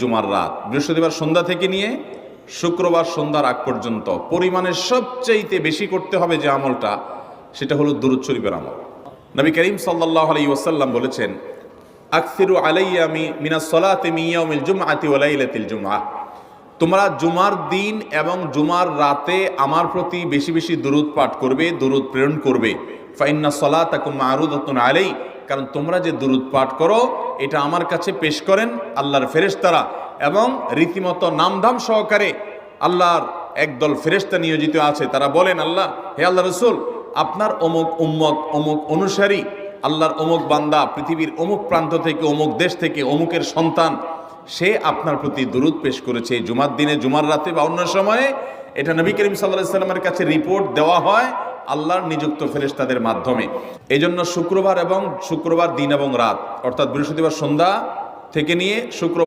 জুমার রাত, বৃহস্পতিবার সন্ধ্যা থেকে নিয়ে শুক্রবার সন্ধ্যার আগ পর্যন্ত পরিমাণের সবচাইতে বেশি করতে হবে যে আমলটা, সেটা হলো দুরূদ শরীফের আমল। নবী করিম সাল্লাল্লাহু আলাইহি ওয়াসাল্লাম বলেছেন, আকসিরু আলাইয়া মিনাস সালাতি মিন ইয়াউমিল জুমআতি ওয়া লাইলাতিল জুমআহ, তোমরা জুমার দিন এবং জুমার রাতে আমার প্রতি বেশি বেশি দুরূদ পাঠ করবে, দুরূদ প্রেরণ করবে। ফাইন্না সালাতাকুম মা'রুদাতুন আলাই, কারণ তোমরা যে দুরূদ পাঠ করো এটা আমার কাছে পেশ করেন আল্লাহর ফেরেশতারা, এবং রীতিমতো নামধাম সহকারে আল্লাহর একদল ফেরেশতা নিয়োজিত আছে। তারা বলেন, আল্লাহ, হে আল্লাহ রসুল, আপনার অমুক উম্মত, অমুক অনুসারী, আল্লাহর অমুক বান্দা পৃথিবীর অমুক প্রান্ত থেকে, অমুক দেশ থেকে, অমুকের সন্তান, সে আপনার প্রতি দুরূদ পেশ করেছে জুমার দিনে, জুমার রাতে বা অন্য সময়ে। এটা নবী করিম সাল্লাল্লাহু আলাইহি ওয়াসাল্লামের কাছে রিপোর্ট দেওয়া হয় আল্লাহর নিযুক্ত ফেরেশতাদের মাধ্যমে। এই জন্য শুক্রবার দিন এবং রাত, অর্থাৎ বৃহস্পতিবার সন্ধ্যা থেকে নিয়ে শুক্রবার